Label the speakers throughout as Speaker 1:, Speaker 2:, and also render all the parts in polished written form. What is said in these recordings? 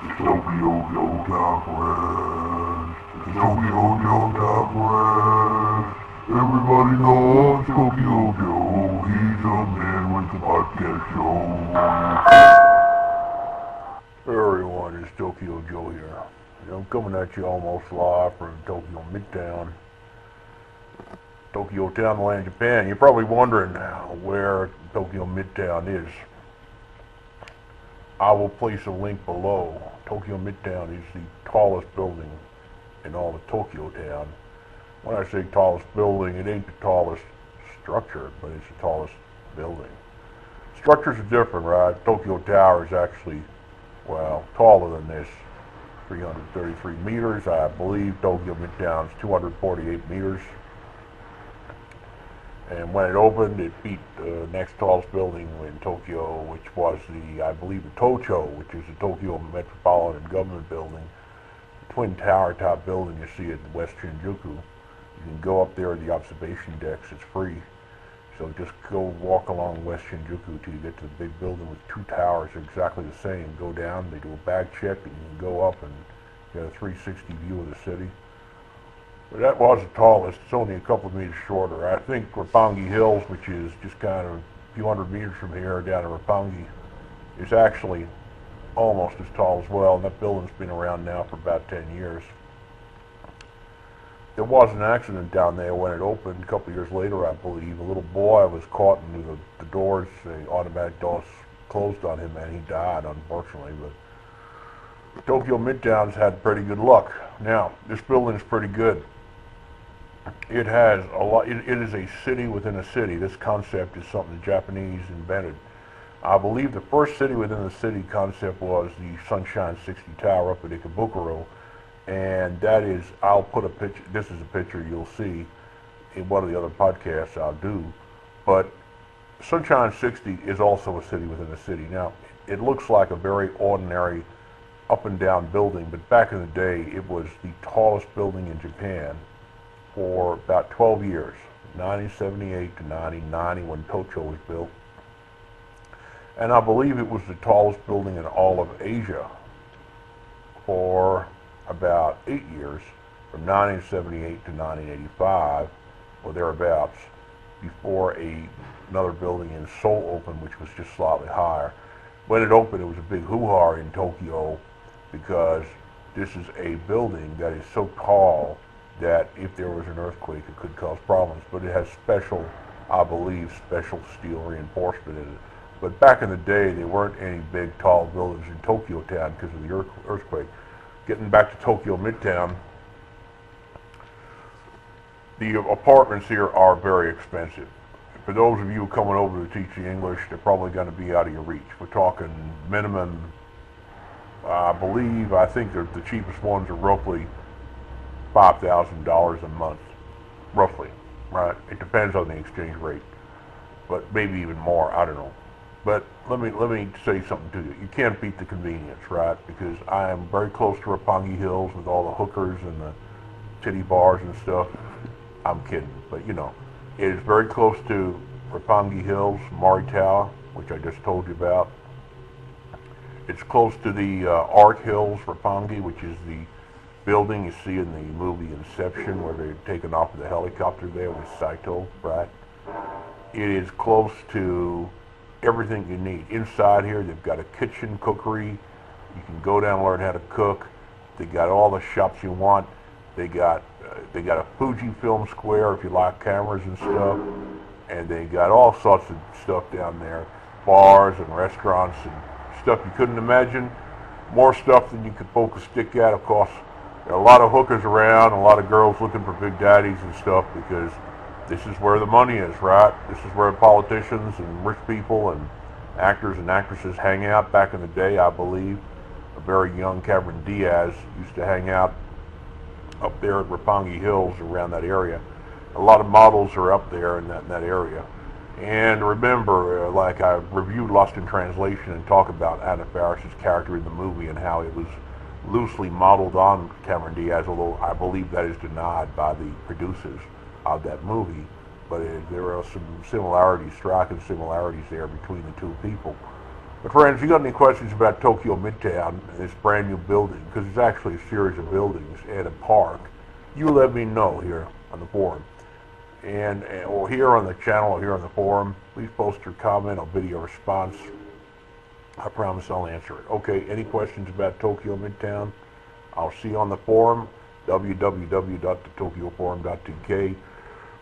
Speaker 1: Tokyo Joe Conference. The Tokyo Joe Conference. Everybody knows Tokyo Joe. He's a man with the podcast show. Hey everyone, it's Tokyo Joe here. I'm coming at you almost live from Tokyo Midtown. Tokyo Townland, Japan. You're probably wondering where Tokyo Midtown is. I will place a link below. Tokyo Midtown is the tallest building in all of Tokyo Town. When I say tallest building, it ain't the tallest structure, but it's the tallest building. Structures are different, right? Tokyo Tower is actually, well, taller than this, 333 meters. I believe Tokyo Midtown is 248 meters. And when it opened, it beat the next tallest building in Tokyo, which was I believe, the Tocho, which is the Tokyo Metropolitan Government Building. The Twin Tower top building you see at West Shinjuku. You can go up there at the observation decks, it's free. So just go walk along West Shinjuku till you get to the big building with two towers exactly the same. Go down, they do a bag check, and you can go up and get a 360 view of the city. But that was the tallest. It's only a couple of meters shorter. I think Roppongi Hills, which is just kind of a few hundred meters from here down to Roppongi, is actually almost as tall as well. And that building's been around now for about 10 years. There was an accident down there when it opened a couple of years later, I believe. A little boy was caught in the doors, the automatic doors closed on him, and he died, unfortunately. But Tokyo Midtown's had pretty good luck. Now, this building's pretty good. It has a lot. It is a city within a city. This concept is something the Japanese invented. I believe the first city within the city concept was the Sunshine 60 Tower up at Ikebukuro, and that is, I'll put a picture. This is a picture you'll see in one of the other podcasts I'll do. But Sunshine 60 is also a city within a city. Now, it looks like a very ordinary up and down building, but back in the day, it was the tallest building in Japan for about 12 years, 1978 to 1990 when Tocho was built. And I believe it was the tallest building in all of Asia for about 8 years, from 1978 to 1985, or thereabouts, before another building in Seoul opened, which was just slightly higher. When it opened, it was a big hoo-ha in Tokyo, because this is a building that is so tall that if there was an earthquake, it could cause problems. But it has special, I believe, special steel reinforcement in it. But back in the day, there weren't any big, tall buildings in Tokyo Town because of the earthquake. Getting back to Tokyo Midtown, the apartments here are very expensive. For those of you coming over to teach the English, they're probably going to be out of your reach. We're talking minimum, I think the cheapest ones are roughly $5,000 a month, roughly, right? It depends on the exchange rate, but maybe even more, I don't know. But let me say something to you. You can't beat the convenience, right? Because I am very close to Roppongi Hills with all the hookers and the titty bars and stuff. I'm kidding, but you know, it is very close to Roppongi Hills, Moritowa, which I just told you about. It's close to the Art Hills, Roppongi, which is the building you see in the movie Inception, where they're taking off with the helicopter there with Saito, right? It is close to everything you need. Inside here, they've got a kitchen, cookery. You can go down and learn how to cook. They got all the shops you want. They got a Fujifilm Square if you like cameras and stuff, and they got all sorts of stuff down there, bars and restaurants and stuff you couldn't imagine. More stuff than you could poke a stick at, of course. There are a lot of hookers around, a lot of girls looking for big daddies and stuff, because this is where the money is, right? This is where politicians and rich people and actors and actresses hang out. Back in the day, I believe, a very young Cameron Diaz used to hang out up there at Roppongi Hills, around that area. A lot of models are up there in that area. And remember, like I reviewed Lost in Translation and talk about Anna Faris's character in the movie and how it was loosely modeled on Cameron Diaz, although I believe that is denied by the producers of that movie. But there are some similarities, striking similarities there between the two people. But friends, if you got any questions about Tokyo Midtown, this brand new building, because it's actually a series of buildings and a park, you let me know here on the forum. Or here on the channel or here on the forum, please post your comment. I'll video response. I promise I'll answer it. Okay, any questions about Tokyo Midtown? I'll see you on the forum, www.thetokyoforum.tk.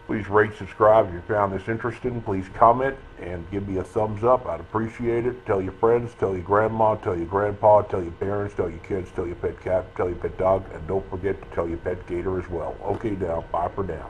Speaker 1: Please rate, subscribe if you found this interesting. Please comment and give me a thumbs up. I'd appreciate it. Tell your friends, tell your grandma, tell your grandpa, tell your parents, tell your kids, tell your pet cat, tell your pet dog, and don't forget to tell your pet gator as well. Okay, now, bye for now.